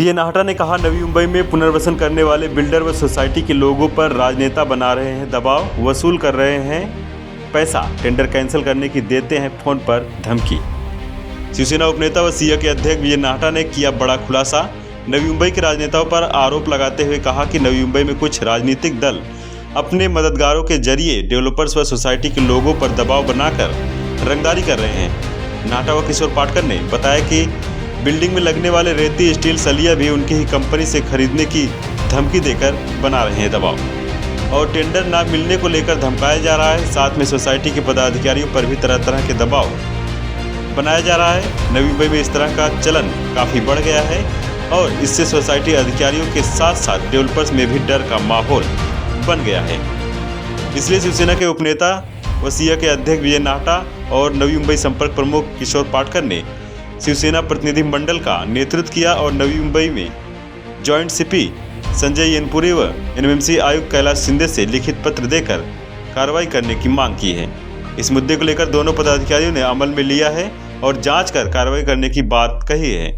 विजय नाहटा ने कहा, नवी मुंबई में पुनर्वसन करने वाले बिल्डर व सोसाइटी के लोगों पर राजनेता बना रहे हैं दबाव, वसूल कर रहे हैं पैसा, टेंडर कैंसिल करने की देते हैं फोन पर धमकी। शिवसेना उपनेता व सिया के अध्यक्ष विजय नाहटा ने किया बड़ा खुलासा। नवी मुंबई के राजनेताओं पर आरोप लगाते हुए कहा कि नवी मुंबई में कुछ राजनीतिक दल अपने मददगारों के जरिए डेवलपर्स व सोसाइटी के लोगों पर दबाव बनाकर रंगदारी कर रहे हैं। नाहटा व किशोर पाटकर ने बताया कि बिल्डिंग में लगने वाले रेती स्टील सलिया भी उनकी ही कंपनी से खरीदने की धमकी देकर बना रहे हैं दबाव और टेंडर ना मिलने को लेकर धमकाया जा रहा है। साथ में सोसाइटी के पदाधिकारियों पर भी तरह तरह के दबाव बनाया जा रहा है। नवी मुंबई में इस तरह का चलन काफ़ी बढ़ गया है और इससे सोसाइटी अधिकारियों के साथ साथ डेवलपर्स में भी डर का माहौल बन गया है। इसलिए शिवसेना के उपनेता व सिया के अध्यक्ष विजय नाहटा और नवी मुंबई संपर्क प्रमुख किशोर पाटकर ने शिवसेना प्रतिनिधि मंडल का नेतृत्व किया और नवी मुंबई में जॉइंट सीपी संजय येनपुरे व एनएमसी आयुक्त कैलाश शिंदे से लिखित पत्र देकर कार्रवाई करने की मांग की है। इस मुद्दे को लेकर दोनों पदाधिकारियों ने अमल में लिया है और जांच कर कार्रवाई करने की बात कही है।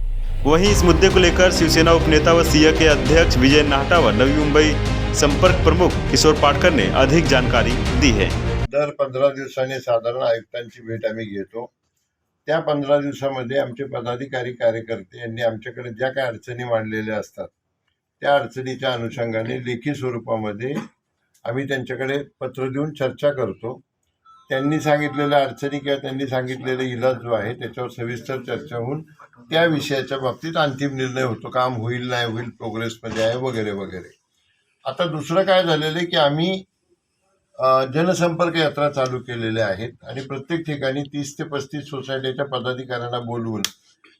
वहीं इस मुद्दे को लेकर शिवसेना उपनेता व सिया के अध्यक्ष विजय नाहटा व नवी मुंबई संपर्क प्रमुख किशोर पाटकर ने अधिक जानकारी दी है। दर 15 दिवसांनी साधारण आयुक्तांची भेट आम्ही घेतो। त्या 15 दिवसामध्ये आमचे पदाधिकारी कार्यकर्ते यांनी आमच्याकडे ज्या काही अडचणी मांडलेल्या असतात त्या अडचणीच्या अनुषंगाने लेखी स्वरूपामध्ये आम्ही त्यांच्याकडे पत्र देऊन चर्चा करतो। त्यांनी सांगितलेल्या अडचणी किंवा त्यांनी सांगितलेला इलाज जो आहे त्याच्यावर सविस्तर चर्चा होऊन त्या विषयाच्या बाबतीत अंतिम निर्णय होतो, काम होईल नाही होईल, प्रोग्रेसमध्ये आहे वगैरे वगैरे। आता दुसरं काय झालेलं आहे की आम्ही जनसंपर्क यात्रा चालू केलेल्या आहेत आणि प्रत्येक ठिकाणी 30 ते 35 सोसायटीच्या पदाधिकाऱ्यांना बोलवून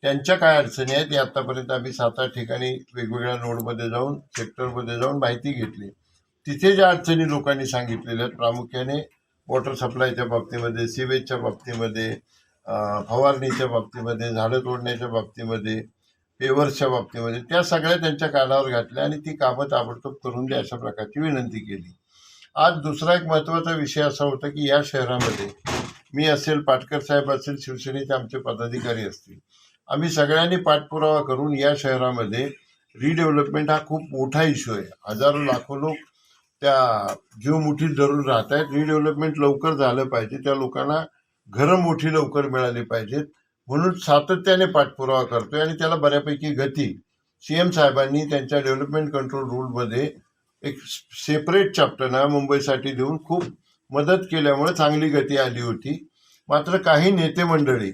त्यांच्या काय अडचणी आहेत आतापर्यंत आम्ही 7-8 ठिकाणी वेगवेगळ्या नोडमध्ये जाऊन सेक्टरमध्ये जाऊन माहिती घेतली। तिथे ज्या अडचणी लोकांनी सांगितलेल्या आहेत प्रामुख्याने वॉटर सप्लायच्या बाबतीमध्ये, सिवेजच्या बाबतीमध्ये, फवारणीच्या बाबतीमध्ये, झाडं तोडण्याच्या बाबतीमध्ये, पेवर्सच्या बाबतीमध्ये, त्या सगळ्या त्यांच्या कानावर घातल्या आणि ती कामं ताबडतोब करून द्या अशा प्रकारची विनंती केली। आज दुसरा एक महत्त्वाचा विषय असा होता की या शहरामध्ये मी असेल, पाटकर साहेब असेल, शिवसेनेचे आमचे पदाधिकारी असतील, आम्ही सगळ्यांनी पाठपुरावा करून या शहरामध्ये रिडेव्हलपमेंट हा खूप मोठा इश्यू आहे। हजारो लाखो लोक त्या जीव मुठीत धरून राहत आहेत। रिडेव्हलपमेंट लवकर झालं पाहिजे, त्या लोकांना घरं मोठी लवकर मिळाली पाहिजेत म्हणून सातत्याने पाठपुरावा करतोय आणि त्याला बऱ्यापैकी गती सीएम साहेबांनी त्यांच्या डेव्हलपमेंट कंट्रोल रूलमध्ये एक सेपरेट चॅप्टर नव्या मुंबईसाठी देऊन खूप मदत केल्यामुळे चांगली गती आली होती। मात्र काही नेते मंडळी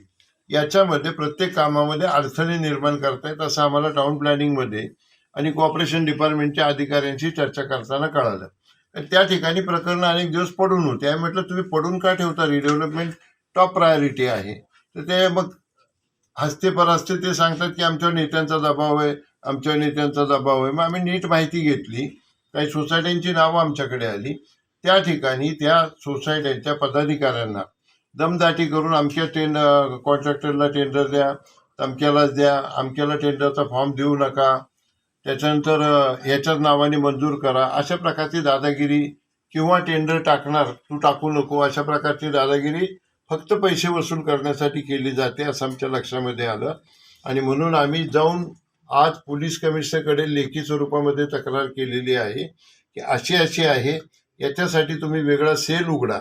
याच्यामध्ये प्रत्येक कामामध्ये अडचणी निर्माण करतायत असं आम्हाला टाउन प्लॅनिंगमध्ये आणि कोऑपरेशन डिपार्टमेंटच्या अधिकाऱ्यांशी चर्चा करताना कळालं। त्या ठिकाणी प्रकरणं अनेक दिवस पडून होते। आम्ही म्हटलं तुम्ही पडून का ठेवता, रिडेव्हलपमेंट टॉप प्रायोरिटी आहे। तर ते मग हस्ते परहस्ते ते सांगतात की आमच्या नेत्यांचा दबाव आहे, आमच्या नेत्यांचा दबाव आहे। मग आम्ही नीट माहिती घेतली, काही सोसायट्यांची नावं आमच्याकडे आली, त्या ठिकाणी त्या सोसायट्यांच्या पदाधिकाऱ्यांना दमदाटी करून अमक्या कॉन्ट्रॅक्टरला टेंडर द्या, तमक्यालाच द्या, अमक्याला टेंडरचा फॉर्म देऊ नका, त्याच्यानंतर ह्याच्याच नावाने मंजूर करा, अशा प्रकारची दादागिरी किंवा टेंडर टाकणार तू टाकू नको अशा प्रकारची दादागिरी फक्त पैसे वसूल करण्यासाठी केली जाते असं आमच्या लक्षामध्ये आलं। आणि म्हणून आम्ही जाऊन आज पोलीस कमिशनरकडे लेखी स्वरूपामध्ये तक्रार केलेली आहे की अशी आहे, याच्यासाठी तुम्ही वेगळा सेल उघडा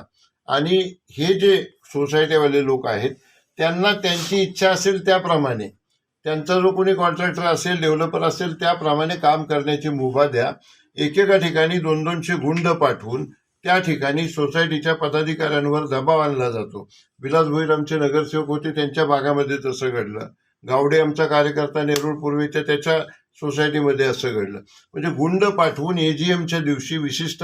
आणि हे जे सोसायटीवाले लोक आहेत त्यांना त्यांची इच्छा असेल त्याप्रमाणे, त्यांचा जो कोणी कॉन्ट्रॅक्टर असेल, डेव्हलपर असेल त्याप्रमाणे काम करण्याची मुभा द्या। एकेका ठिकाणी 200-200 गुंड पाठवून त्या ठिकाणी सोसायटीच्या पदाधिकाऱ्यांवर दबाव आणला जातो। विलास भोईर आमचे नगरसेवक होते, त्यांच्या भागामध्ये तसं घडलं। गावडे आमचा कार्यकर्ता नेरूळ पूर्वीच्या त्याच्या सोसायटीमध्ये असं घडलं। म्हणजे गुंड पाठवून एजीएमच्या दिवशी विशिष्ट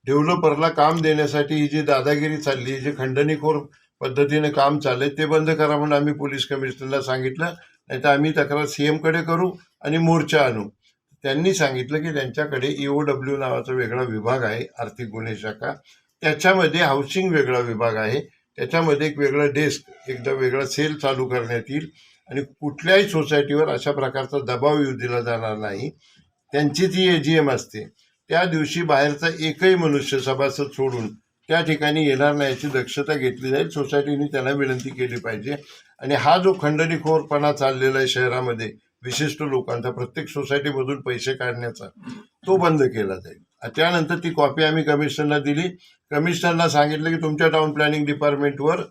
डेव्हलपरला काम देण्यासाठी ही जी दादागिरी चालली, जी खंडणीखोर पद्धतीने काम चाललंय ते बंद करा म्हणून आम्ही पोलीस कमिशनरला सांगितलं, नाही तर आम्ही तक्रार सीएमकडे करू आणि मोर्चा आणू। त्यांनी सांगितलं की त्यांच्याकडे EOW नावाचा वेगळा विभाग आहे, आर्थिक गुन्हे शाखा, त्याच्यामध्ये हाऊसिंग वेगळा विभाग आहे, त्याच्यामध्ये एक वेगळं डेस्क, एकदा वेगळा सेल चालू करण्यात येईल आणि कुठल्याही सोसायटीवर अशा प्रकारचा दबाव येऊ दिला जाणार नाही। त्यांची जी AGM असते त्या दिवशी बाहेरचा एकही मनुष्य सभासद सोडून त्या ठिकाणी येणार नाही याची दक्षता घेतली जाईल। सोसायटीने त्यांना विनंती केली पाहिजे आणि हा जो खंडणीखोरपणा चाललेला आहे शहरामध्ये विशिष्ट लोकांचा प्रत्येक सोसायटीमधून पैसे काढण्याचा तो बंद केला जाईल. त्यानंतर ती कॉपी आम्ही कमिशनरला दिली. कमिशनरला सांगितलं की तुमच्या टाउन प्लॅनिंग डिपार्टमेंटवर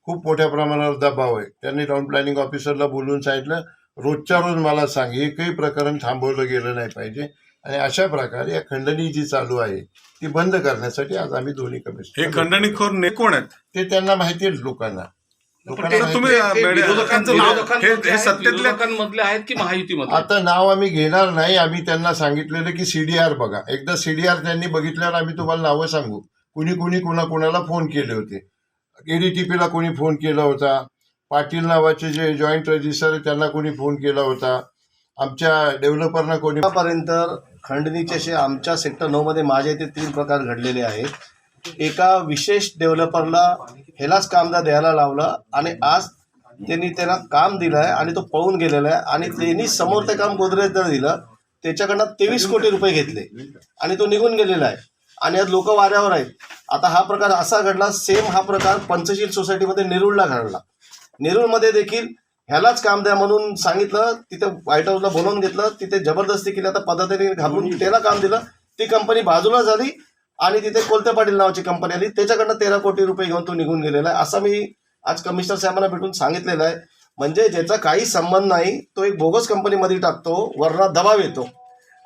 खूप मोठ्या प्रमाणावर दबाव आहे. त्यांनी टाउन प्लॅनिंग ऑफिसरला बोलून सांगितलं रोजच्या रोज मला सांग, एकही प्रकरण थांबवलं गेलं नाही पाहिजे. आणि अशा प्रकारे या खंडणी जी चालू आहे ती बंद करण्यासाठी आज आम्ही दोन्ही हे कमिशनर खंडणीखोर कोण आहेत? ते त्यांना माहिती आहे लोकांना. हे सत्तेतले विरोधकांमधले आहेत की महायुतीमध्ये? आता नाव आम्ही घेणार नाही. आम्ही त्यांना सांगितलेलं की सीडीआर बघा. एकदा सीडीआर त्यांनी बघितल्यावर आम्ही तुम्हाला नावं सांगू कुणी कोणाला फोन केले होते. एडीटीपीला कोणी फोन केला होता, पाटील नावाचे जे जॉईंट रजिस्टर आहे त्यांना कोणी फोन केला होता, आमच्या डेव्हलपरना कोणी. आतापर्यंत खंडणीचे असे आमच्या सेक्टर 9 मध्ये माझ्या इथे 3 प्रकार घडलेले आहेत. एका विशेष डेव्हलपरला ह्यालाच कामदार द्यायला लावलं आणि आज त्यांना काम दिलं आहे आणि तो पळून गेलेला आहे. आणि त्यांनी समोर ते काम गोदरेजला दिलं, त्याच्याकडनं 23 कोटी रुपये घेतले आणि तो निघून गेलेला आहे. आणि आज लोक वाऱ्यावर आहेत. आता हा प्रकार असा घडला, सेम हा प्रकार पंचशील सोसायटीमध्ये नेरूळला घडला. नेरूळमध्ये देखील ह्यालाच काम द्या म्हणून सांगितलं, तिथे व्हाईट हाऊसला बोलावून घेतलं, तिथे जबरदस्ती केली. आता पदाधिकारी घालून त्याला काम दिलं, ती कंपनी बाजूला झाली आणि तिथे कोलते पाटील नावाची कंपनी आली, त्याच्याकडनं 13 कोटी रुपये घेऊन तो निघून गेलेला आहे. असं मी आज कमिशनर साहेबांना भेटून सांगितलेलं आहे. म्हणजे ज्याचा काही संबंध नाही तो एक बोगस कंपनीमध्ये टाकतो, वरना दबाव येतो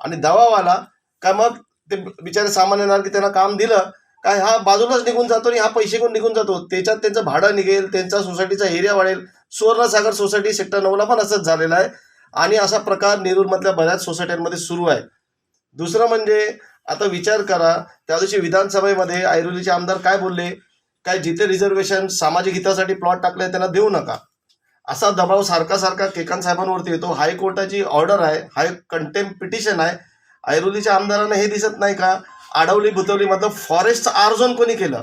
आणि दबाव आला का मग ते बिचारे सामान्य नागरिक त्यांना काम दिलं काय हा बाजूलाच निघून जातो आणि हा पैसे घेऊन निघून जातो. त्याच्यात त्यांचं भाडं निघेल, त्यांचा सोसायटीचा एरिया वाढेल. सुवर्णसागर सोसायटी सेक्टर 9ला पण असंच झालेलं आहे आणि असा प्रकार नेरूरमधल्या बऱ्याच सोसायट्यांमध्ये सुरू आहे. दुसरं म्हणजे आता विचार करा, त्या दिवशी विधानसभेमध्ये ऐरोलीचे आमदार काय बोलले, काय जिथे रिझर्वेशन सामाजिक हितासाठी प्लॉट टाकले त्यांना देऊ नका, असा दबाव सारखा केकांत साहेबांवरती येतो. हायकोर्टाची ऑर्डर आहे, हाय कंटेम्प्ट पिटिशन आहे. ऐरोलीच्या आमदारांना हे दिसत नाही का, आडवली बुतवलीमधलं फॉरेस्टचं आर झोन कोणी केलं?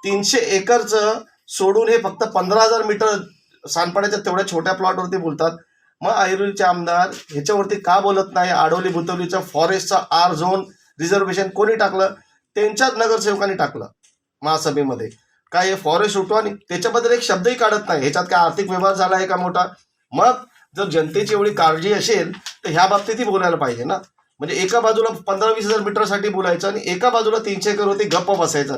300 एकरचं सोडून हे फक्त 15,000 मीटर सानपाड्याच्या तेवढ्या छोट्या प्लॉटवरती बोलतात. मग ऐरोलीचे आमदार ह्याच्यावरती का बोलत नाही? आडवली बुतवलीचं फॉरेस्टचा आर झोन रिझर्वेशन कोणी टाकलं? त्यांच्याच नगरसेवकांनी टाकलं महासभेमध्ये. काय हे फॉरेस्ट उठवा आणि त्याच्याबद्दल एक शब्दही काढत नाही. ह्याच्यात काय आर्थिक व्यवहार झाला आहे का मोठा? मग जर जनतेची एवढी काळजी असेल तर ह्या बाबतीतही बोलायला पाहिजे ना. म्हणजे एका बाजूला 15-20 हजार मीटरसाठी बोलायचं आणि एका बाजूला 300 एकरवरती गप्प बसायचं.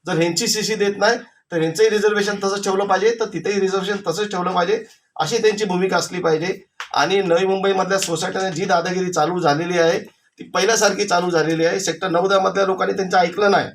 जर ह्यांची सीसी देत नाही तर ह्यांचंही रिझर्वेशन तसंच ठेवलं पाहिजे, तर तिथेही रिझर्वेशन तसंच ठेवलं पाहिजे, अशी त्यांची भूमिका असली पाहिजे. आणि नवी मुंबईमधल्या सोसायटीने जी दादागिरी चालू झालेली आहे ती पहिल्यासारखी चालू झालेली आहे. सेक्टर 9 मधल्या लोकांनी त्यांचं ऐकलं नाही.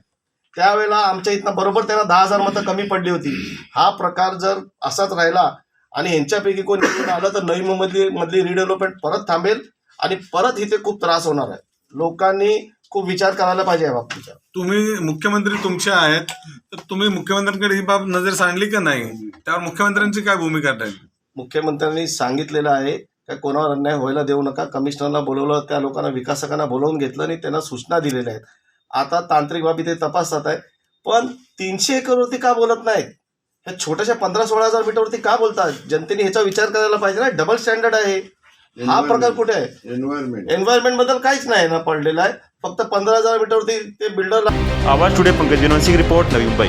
त्यावेळेला आमच्या इथनं बरोबर त्यांना 10,000 मतं कमी पडली होती. हा प्रकार जर असाच राहिला आणि ह्यांच्यापैकी कोणी आलं तर नवी मुंबईमधली रिडेव्हलपमेंट परत थांबेल आणि परत इथे खूप त्रास होणार आहे. लोकांनी खूप विचार करायला पाहिजे या बाबतीचा. तुम्ही मुख्यमंत्री तुमचे आहेत, तर तुम्ही मुख्यमंत्र्यांकडे ही बाब नजर सांडली का नाही? त्यावर मुख्यमंत्र्यांची काय भूमिका राहील? मुख्यमंत्र्यांनी सांगितलेलं आहे का कोणावर अन्याय व्हायला देऊ नका. कमिशनरला बोलवलं, त्या लोकांना विकासकांना बोलवून घेतलं आणि त्यांना सूचना दिलेल्या आहेत. आता तांत्रिक बाबी ते तपासतात आहे. पण 300 एकरवरती का बोलत नाहीत? ह्या छोट्याशा 15-16 हजार मीटरवरती का बोलतात? जनतेने ह्याचा विचार करायला पाहिजे ना. डबल स्टँडर्ड आहे हा प्रकार. कुठे आहे एन्व्हायरमेंट बद्दल काहीच नाही ना पडलेलं आहे. फक्त 15,000 मीटरवरती ते बिल्डरला. आवाज टुडे पंकज विनोद सिंह रिपोर्ट, नवी मुंबई.